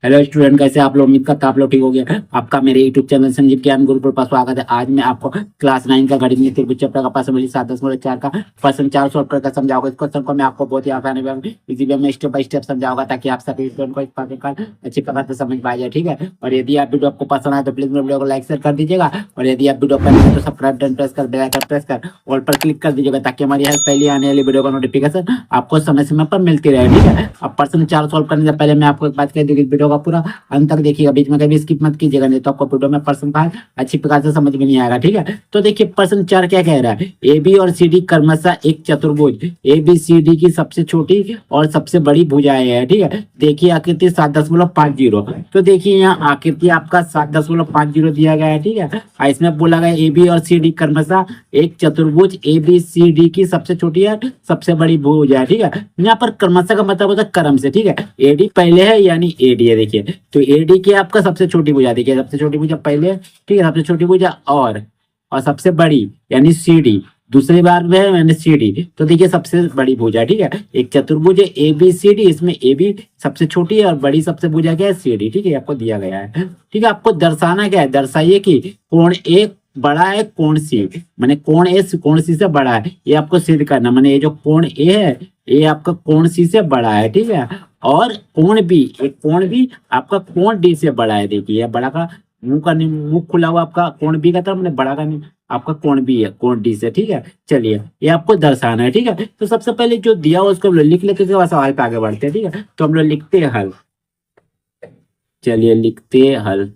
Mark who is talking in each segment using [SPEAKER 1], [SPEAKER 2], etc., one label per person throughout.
[SPEAKER 1] Hello student, कैसे आप लोग? उम्मीद करता आप लोग ठीक हो गया। आपका मेरे यूट्यूब चैनल संजीव ज्ञान गुरुकुल पर स्वागत है। आज मैं आपको क्लास 9 का गणित त्रिभुज चैप्टर का प्रश्न नंबर 7.4 का प्रश्न 4 सॉल्व करके समझाऊंगा। इस क्वेश्चन को मैं आपको बहुत ही आसानी में इसी वे में स्टेप बाय स्टेप समझाऊंगा, ताकि आप सभी स्टूडेंट को इस प्रकार का अच्छी प्रकार से समझ पाए जाए। ठीक है, और यदि आप वीडियो आपको पसंद आए तो प्लीज मेरे वीडियो को लाइक शेयर कर दीजिएगा, और यदि आप वीडियो पर तो सब्सक्राइब बटन प्रेस कर, बेल आइकन प्रेस कर ऑल पर क्लिक कर दीजिएगा, ताकि हमारी हर पहली आने वाली वीडियो का नोटिफिकेशन आपको समय समय पर मिलती रहे। ठीक है, अब प्रश्न 4 सॉल्व करने से पहले मैं आपको एक बात कह दूं कि वीडियो का पूरा अंत तक देखिएगा, बीच में कभी स्किप मत कीजिएगा, नहीं तो आपको वीडियो में प्रश्न का अच्छी प्रकार से समझ में नहीं आएगा। ठीक है, तो देखिए प्रश्न 4 क्या कह रहा है। ए बी और सी डी क्रमशः एक चतुर्भुज ए बी सी डी की सबसे छोटी और सबसे बड़ी भुजाएं है। ठीक है, देखिए आकृति 7.50। तो देखिए यहाँ आकृति आपका 7.50 दिया गया है। ठीक है, इसमें बोला गया ए बी और सी डी क्रमशः एक चतुर्भुज ए बी सी डी की सबसे छोटी है सबसे बड़ी भुजा है। ठीक है, यहाँ पर क्रमशः का मतलब होता है क्रम से। ठीक है, ए डी पहले है यानी ए डी है। देखिए तो एडी की आपका सबसे छोटी भुजा, देखिए सबसे छोटी भुजा पहले, ठीक है, सबसे छोटी भुजा और सबसे बड़ी यानी सी डी दूसरी बार में है यानी सी डी। तो देखिए सबसे बड़ी भुजा, ठीक है, एक चतुर्भुज है ए बी सी डी, इसमें ए बी सबसे छोटी है और बड़ी सबसे भुजा क्या है, सी डी। ठीक है, आपको दिया गया है। ठीक है, आपको दर्शाना क्या है, दर्शाइए कि कोण ए बड़ा है कोण सी, माने कोण ए कोण सी से बड़ा है, ये आपको सिद्ध करना। माने ये जो कोण ए है ये आपका कोण सी से बड़ा है। ठीक है, और कोण बी, एक कोण बी आपका कोण डी से बड़ा है। देखिए बड़ा का मुंह का मुंह खुला हुआ आपका कोण बी का तरफ, मैंने बड़ा का आपका कोण बी है कोण डी से। ठीक है, चलिए ये आपको दर्शाना है। ठीक है, तो सबसे पहले जो दिया हो उसको हम लोग लिख लेते हैं, उसके बाद सवाल पे आगे बढ़ते हैं। ठीक है, तो हम लोग लिखते हैं हल। चलिए लिखते हैं हल,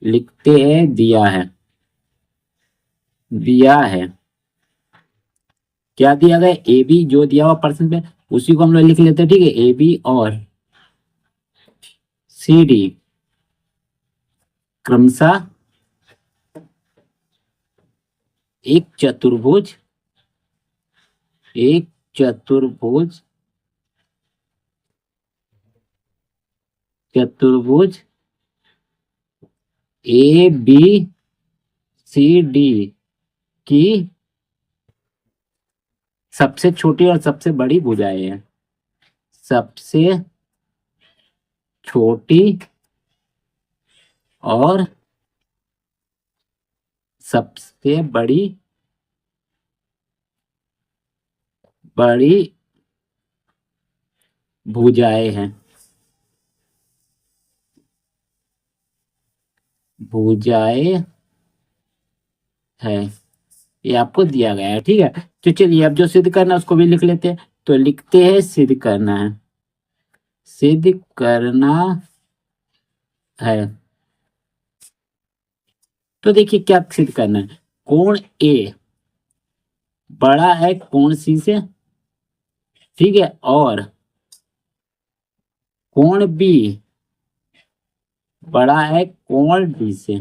[SPEAKER 1] लिखते हैं दिया है। दिया है क्या दिया गया, ए बी जो दिया हुआ प्रश्न पे उसी को हम लोग लिख लेते हैं। ठीक है, ए बी और सी डी क्रमशः एक चतुर्भुज एक चतुर्भुज चतुर्भुज ए बी सी डी की सबसे छोटी और सबसे बड़ी भुजाएं हैं। सबसे छोटी और सबसे बड़ी बड़ी भुजाएं हैं। भुजाएं है, ये आपको दिया गया है। ठीक है, तो चलिए अब जो सिद्ध करना है उसको भी लिख लेते हैं। तो लिखते हैं सिद्ध करना है, सिद्ध करना है। तो देखिए क्या सिद्ध करना है, कोण ए बड़ा है कोण सी से, ठीक है, और कोण बी बड़ा है कोण डी से,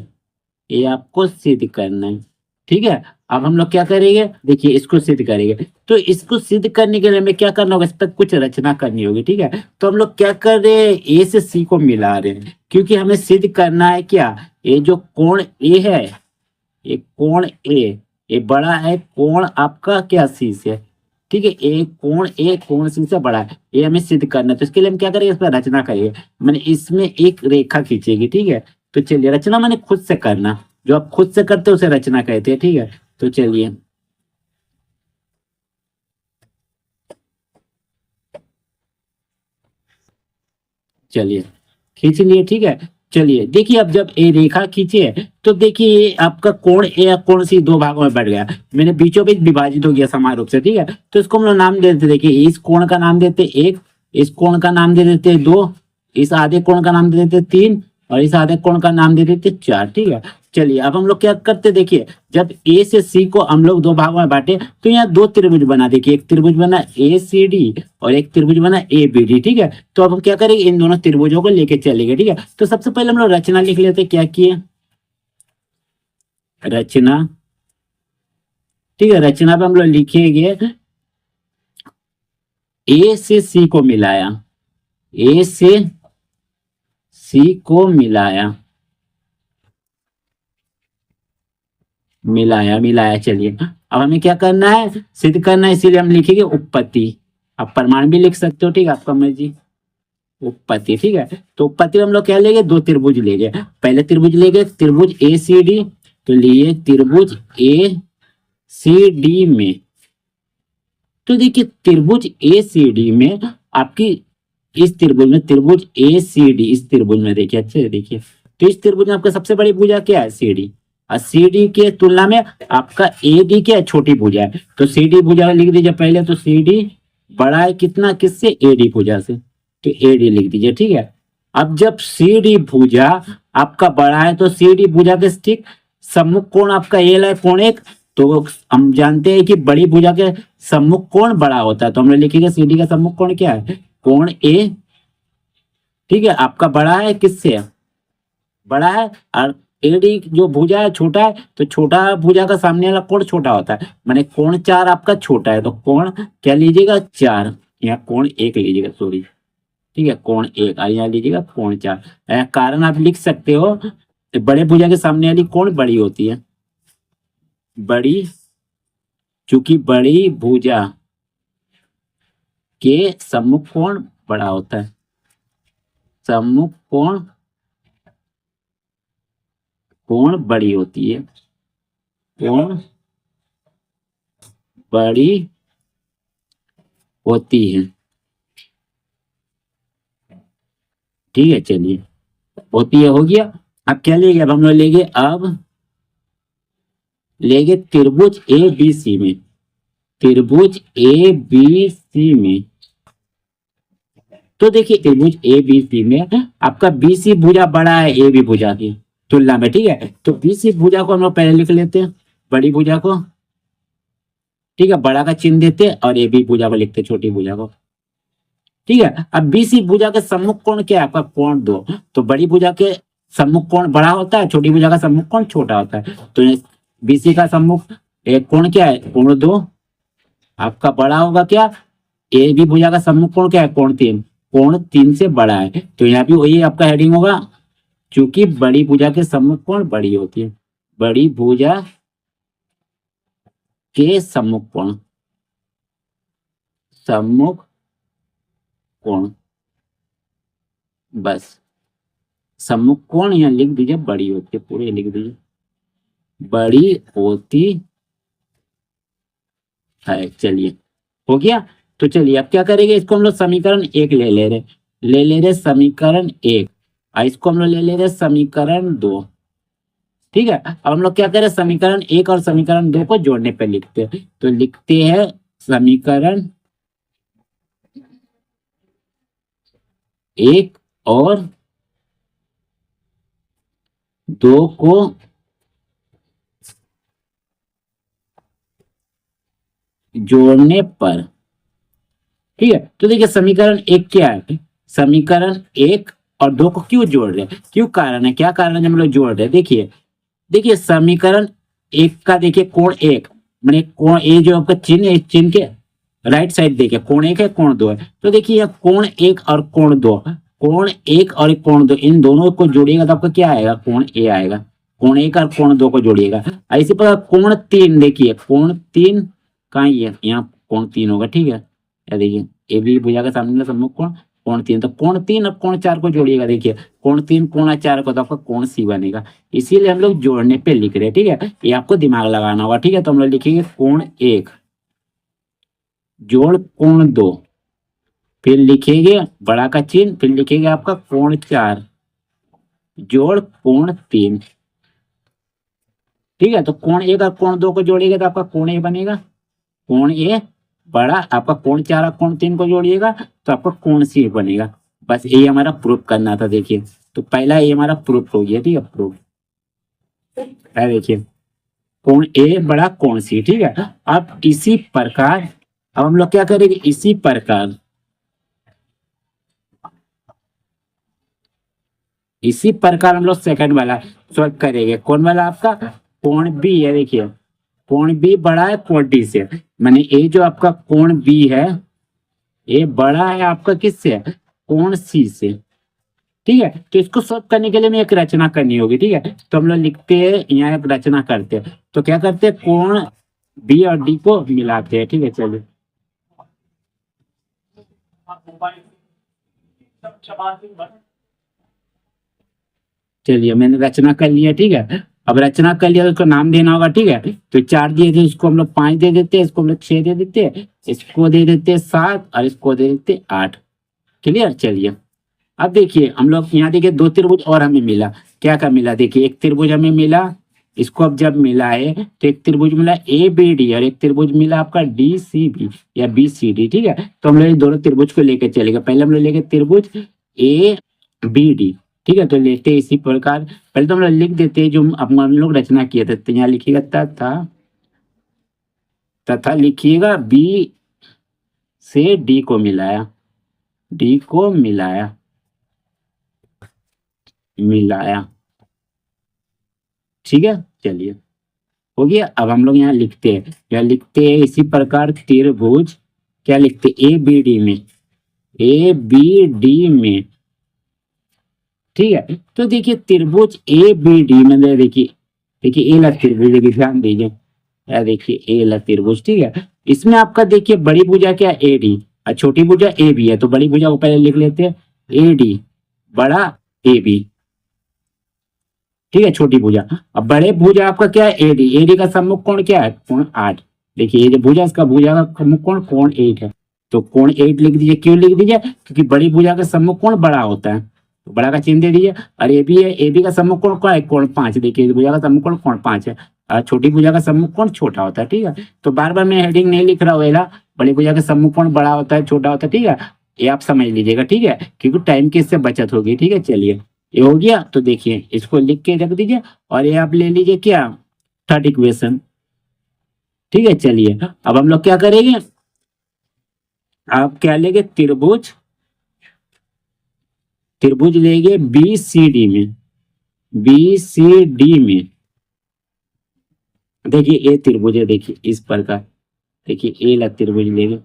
[SPEAKER 1] ये आपको सिद्ध करना है। ठीक है, अब हम लोग क्या करेंगे, देखिए इसको सिद्ध करेंगे। तो इसको सिद्ध करने के लिए हमें क्या करना होगा, इस पर कुछ रचना करनी होगी। ठीक है, तो हम लोग क्या कर रहे हैं, ए से सी को मिला रहे हैं, क्योंकि हमें सिद्ध करना है क्या, ये जो कोण ए है, ये कोण ए बड़ा है कोण आपका क्या सी से। ठीक है, ए कोण सी से बड़ा है, ये हमें सिद्ध करना है। तो इसके लिए हम क्या करेंगे, इस पर रचना करेंगे, मैंने इसमें एक रेखा खींचेगी। ठीक है, तो चलिए रचना मैंने खुद से करना, जो आप खुद से करते हो उसे रचना कहते हैं। ठीक है, तो चलिए चलिए खींच लिए। ठीक है, चलिए देखिए अब जब ए रेखा खींचे तो देखिए ये आपका कोण ए कोण सी दो भागों में बढ़ गया, मैंने बीचों बीच विभाजित हो गया समान रूप से। ठीक है, तो इसको हम लोग नाम दे देते, देखिए इस कोण का नाम देते एक, इस कोण का नाम दे देते दो, इस आधे कोण का नाम दे देते तीन, और इस आधे कोण का नाम दे देते चार। ठीक है, चलिए अब हम लोग क्या करते, देखिए जब ए से सी को हम लोग दो भागों में बांटे तो यहाँ दो त्रिभुज बना, देखिए एक त्रिभुज बना ए सी डी और एक त्रिभुज बना ए बी डी। ठीक है, तो अब हम क्या करेंगे, इन दोनों त्रिभुजों को लेके चलेंगे। ठीक है, तो सबसे पहले हम लोग रचना लिख लेते, क्या किए, रचना। ठीक है, रचना पे हम लोग लिखेंगे ए से सी को मिलाया, ए से सी को मिलाया, मिलाया मिलाया। चलिए अब हमें क्या करना है, सिद्ध करना है, इसीलिए हम लिखेंगे उत्पत्ति। आप प्रमाण भी लिख सकते हो, ठीक है, आपका मर्जी। उपपत्ति, ठीक है। तो उपपत्ति में हम लोग क्या लेंगे, दो त्रिभुज लेंगे। पहले त्रिभुज लेंगे त्रिभुज ए सी डी, तो लिए त्रिभुज ए सी डी में, तो देखिए त्रिभुज ए सी डी में आपकी, इस त्रिभुज में त्रिभुज ए सी डी, इस त्रिभुज में देखिए अच्छे से देखिए, तो इस त्रिभुज में आपका सबसे बड़ी भुजा क्या है, सी डी। और सी डी के तुलना में आपका ए डी क्या है, छोटी भुजा है। तो सी डी भुजा लिख दीजिए पहले, तो सी डी बड़ा है कितना, किससे, ए डी भुजा से, तो ए डी लिख दीजिए, ठीक है। अब जब सी डी भुजा आपका बड़ा है, तो सी डी भुजा के ठीक सम्मुख कोण आपका एल है, कोण एक। तो हम जानते हैं कि बड़ी भुजा के सम्मुख कोण बड़ा होता है, तो हम लोग लिखेंगे सी डी का सम्मुख कोण क्या है, कोण ए, ठीक है। आपका बड़ा है किससे, बड़ा है, और एडी जो भुजा है छोटा है, तो छोटा भुजा का सामने वाला कोण छोटा होता है, माने कोण चार आपका छोटा है, तो कोण क्या लीजिएगा, चार, यहाँ कोण एक लीजिएगा, सॉरी, ठीक है, कोण एक, और यहाँ लीजिएगा कोण चार। कारण आप लिख सकते हो, बड़े भुजा के सामने वाली कोण बड़ी होती है, बड़ी, चूंकि बड़ी भुजा के सम्मुख कोण बड़ा होता है, सम्मुख कोण, कोण बड़ी होती है, कोण बड़ी होती है, ठीक है। चलिए, होती है हो गया। अब क्या लेंगे, अब हम लोग लेंगे, अब लेंगे त्रिभुज ए बी सी में, त्रिभुज ए बी सी में, तो देखिए त्रिभुज ए बी सी में आपका बी सी भुजा बड़ा है ए बी भुजा की तुलना में, ठीक है। तो बी सी भुजा को हम लोग पहले लिख लेते हैं, बड़ी भुजा को, ठीक है, बड़ा का चिन्ह देते, और ए बी भुजा को लिखते, छोटी भुजा को, ठीक है। अब बी सी भुजा के सम्मुख कोण क्या है आपका, कोण दो। तो बड़ी भुजा के सम्मुख कोण बड़ा होता है, छोटी भुजा का सम्मुख कोण छोटा होता है। तो बी सी का सम्मुख एक कोण क्या है, कोण दो, आपका बड़ा होगा क्या, ए बी भुजा का सम्मुख कोण क्या है, कोण तीन, कोण तीन से बड़ा है। तो यहाँ भी वही आपका हेडिंग होगा, क्योंकि बड़ी भुजा के सम्मुख कोण बड़ी होती है, बड़ी भुजा के सम्मुख कोण, सम्मुख कोण, बस सम्मुख कोण यहाँ लिख दीजिए, बड़ी होती है, पूरे लिख दीजिए, बड़ी होती है। चलिए, हो गया। तो चलिए अब क्या करेंगे, इसको हम लोग समीकरण एक ले रहे समीकरण एक, और इसको हम लोग ले रहे समीकरण दो, ठीक है। अब हम लोग क्या करें, समीकरण एक और समीकरण दो को जोड़ने पे लिखते हैं, तो लिखते हैं समीकरण एक और दो को जोड़ने पर, ठीक है। तो देखिए समीकरण एक क्या है, समीकरण एक और दो को क्यों जोड़ रहे हैं, क्यों कारण है, क्या कारण है हम लोग जोड़ रहे हैं, देखिए समीकरण एक का देखिए कोण एक, मैंने कोण ए जो आपका चिन्ह है, चिन्ह के राइट साइड देखिए कोण एक है, कोण दो है। तो देखिए कोण एक और कोण दो, कोण एक और कोण दो, इन दोनों को जोड़िएगा तो आपका क्या आएगा, कोण ए आएगा। कोण एक और कोण दो को जोड़िएगा। ऐसे पर कोण तीन, देखिए कोण तीन कहाँ, यहाँ कोण तीन होगा, ठीक है। या देखिए ए बी भुजा का सामने सम्मुख कोण, कोण तीन, तो कोण तीन और कोण चार को जोड़िएगा, देखिए कोण तीन कोण चार को, तो आपका कोण सी बनेगा। इसीलिए हम लोग जोड़ने पे लिख रहे हैं, ठीक है। ये आपको दिमाग लगाना होगा, ठीक है। तो हम लोग लिखेंगे कोण एक जोड़ कोण दो, फिर लिखेंगे बड़ा का चिन्ह, फिर लिखेंगे आपका कोण चार जोड़ कोण तीन, ठीक है। तो कोण एक और कोण दो को जोड़िएगा तो आपका कोण ए बनेगा, कोण ए बड़ा, आपका कोण चार और कोण तीन को जोड़िएगा तो आपका कोण सी बनेगा। बस ये हमारा प्रूफ करना था, देखिए। तो पहला ये हमारा प्रूफ हो गया, ठीक है, प्रूफ है, देखिए कोण ए बड़ा कोण सी, ठीक है। अब इसी प्रकार अब हम लोग क्या करेंगे, इसी प्रकार हम लोग सेकंड वाला सॉल्व करेंगे। कौन वाला आपका, कोण बी है, देखिए कोण बी बड़ा है कोण डी से, माने ये जो आपका कोण बी है ये बड़ा है आपका किससे, कोण सी से, ठीक है। तो इसको सॉल्व करने के लिए हमें एक रचना करनी होगी, ठीक है। तो हम लोग लिखते हैं, यहाँ एक रचना करते हैं। तो क्या करते हैं, कोण बी और डी को मिलाते हैं, ठीक है। चलिए चलिए मैंने रचना कर लिया, ठीक है। अब रचना कर लिया तो उसको नाम देना होगा, ठीक है। तो 4 दिए थे, इसको हम लोग 5 दे देते हैं, इसको हम लोग 6 दे देते हैं, इसको दे देते हैं 7 और इसको दे देते हैं 8। क्लियर। चलिए अब देखिए हम लोग यहाँ देखिए 2 त्रिभुज और हमें मिला। क्या क्या मिला, देखिए एक त्रिभुज हमें मिला, इसको अब जब मिला है तो एक त्रिभुज मिला ए बी डी और एक त्रिभुज मिला आपका डी सी बी या बी सी डी, ठीक है। तो हम लोग दोनों त्रिभुज को लेकर चलेगा। पहले हम लोग लेंगे त्रिभुज ए बी डी, ठीक है। तो लेते हैं इसी प्रकार, पहले तो हम लोग लिख देते हैं जो हम लोग रचना किए थे। तो यहाँ लिखिएगा तथा लिखिएगा बी से डी को मिलाया, डी को मिलाया, ठीक है। चलिए हो गया। अब हम लोग यहाँ लिखते हैं, इसी प्रकार त्रिभुज क्या लिखते हैं, ए बी डी में, ए बी डी में, ठीक है। तो देखिए त्रिभुज ए बी डी में देखिए ए ला त्रिभुज, देखिए ध्यान दीजिए, या देखिए ए ला त्रिभुज, ठीक है। इसमें आपका देखिए बड़ी भुजा क्या ए डी और छोटी भुजा ए बी है। तो बड़ी भुजा को पहले लिख लेते हैं ए डी, बड़ा ए बी, ठीक है, छोटी भुजा। अब बड़े भुजा आपका क्या है एडी, एडी का सम्मुख कोण क्या है, कोण 8। देखिए ये जो भुजा, इसका भुजा का सम्मुख कोण कोण 8 है, तो कोण 8 लिख दीजिए। क्यों लिख दीजिए, क्योंकि बड़ी भुजा का सम्मुख कोण बड़ा होता है, तो बड़ा का चिन्ह दे दीजिए। और ए बी है, ए बी का सम्मुख कोण क्या है, कोण 5। देखिए भुजा का सम्मुख कोण कोण 5 है और छोटी भुजा का सम्मुख कोण छोटा होता है, ठीक है। तो बार बार मैं हेडिंग नहीं लिख रहा हूँ, बड़ी भुजा का सम्मुख कोण बड़ा होता है, छोटा होता है, ठीक है। ये आप समझ लीजिएगा, ठीक है, क्योंकि टाइम की इससे बचत होगी, ठीक है। चलिए ये हो गया। तो देखिए इसको लिख के रख दीजिए और ये आप ले लीजिए क्या, थर्ड इक्वेशन, ठीक है। चलिए अब हम लोग क्या करेंगे, आप क्या लेंगे, त्रिभुज लेंगे बी सी डी में, बी सी डी में। देखिए ए त्रिभुज है, देखिए इस प्रकार, देखिए ए ला त्रिभुज लेंगे,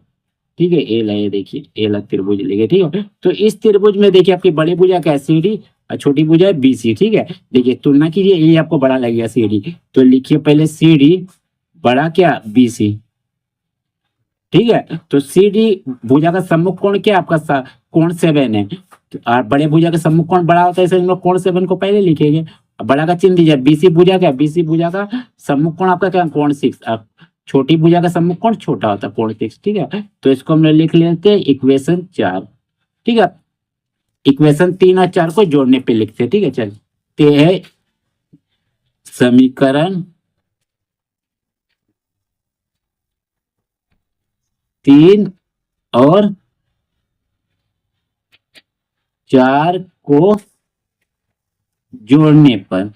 [SPEAKER 1] ठीक है। ए ला, देखिए ए ला त्रिभुज लेंगे, ठीक है। तो इस त्रिभुज में देखिए आपकी बड़ी भुजा क्या है सी डी और छोटी भुजा है बी सी, ठीक है। देखिए तुलना कीजिए, ये आपको बड़ा लगेगा सी डी, तो लिखिए पहले सी डी बड़ा क्या बी सी, ठीक है। तो सी डी भुजा का सम्मुख कोण क्या आपका कोण 7 है, और बड़े भुजा का सम्मुख कोण बड़ा होता है, इसलिए हम लोग कोण 7 को पहले लिखेंगे। बड़ा का चिन्ह दीजिए, बीसी भुजा क्या, बीसी भुजा का सम्मुख कोण आपका क्या कोण 6, छोटी भुजा का सम्मुख कोण छोटा होता है कोण 6, ठीक है। तो इसको हम लोग लिख लेते हैं इक्वेशन 4, ठीक है। इक्वेशन 3 और 4 को जोड़ने पे लिखते हैं, ठीक है। चलते हैं समीकरण 3 और 4 को जोड़ने पर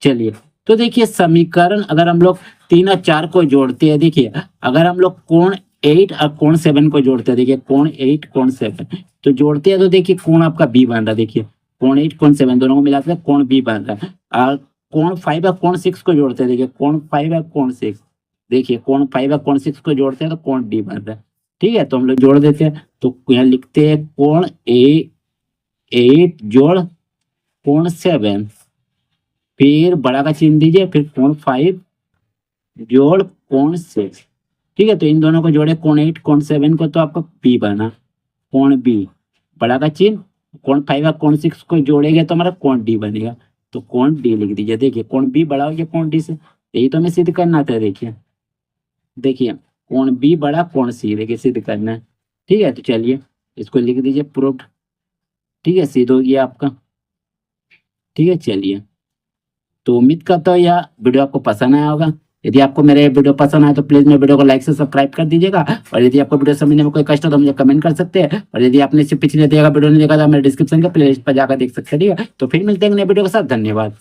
[SPEAKER 1] चलिए तो देखिए समीकरण अगर हम लोग 3 और 4 को जोड़ते हैं, देखिए अगर हम लोग कोण 8 और कोण 7 को जोड़ते हैं, देखिए कोण 8 कोण 7 तो जोड़ते हैं, तो देखिए कोण आपका बी बन रहा है, देखिए कोण 8 कोण 7 दोनों को मिलाते हैं कोण बी बन रहा है। और कोण 5 और कोण 6 को जोड़ते हैं, देखिए कोण 5 और कोण 6, देखिए कोण 5 और कोण 6 को जोड़ते हैं तो कोण डी बन रहा है, ठीक है। तो हम लोग जोड़ देते हैं, तो यहाँ लिखते हैं कोण 8 जोड़ कोण 7, फिर बड़ा का चिन्ह दीजिए, फिर कोण 5 जोड़ कोण 6, ठीक है। तो इन दोनों को जोड़े कोण 8 कोण 7 को, तो आपका बी बना, कोण बी, बड़ा का चिन्ह, कोण 5 और कोण 6 को जोड़ेंगे तो हमारा कोण डी बनेगा, तो कोण डी लिख दीजिए। देखिए कोण बी बड़ा हो गया कोण डी से, यही तो हमें सिद्ध करना था। देखिए कोण बी बड़ा कोण सी, देखिए सिद्ध करना है, ठीक है। तो चलिए इसको लिख दीजिए प्रूव्ड, ठीक है, सिद्ध हो गया आपका, ठीक है। चलिए तो उम्मीद करता हूँ यह वीडियो आपको पसंद आया होगा। यदि आपको मेरे वीडियो पसंद आए तो प्लीज मेरे वीडियो को लाइक से सब्सक्राइब कर दीजिएगा, और यदि आपको वीडियो समझने में कोई कष्ट हो तो मुझे कमेंट कर सकते हैं, और यदि आपने इससे पिछले देखा वीडियो नहीं देखा तो मेरे डिस्क्रिप्शन के प्लेलिस्ट पर जाकर देख सकते हैं, ठीक है। तो फिर मिलते हैं नए वीडियो के साथ, धन्यवाद।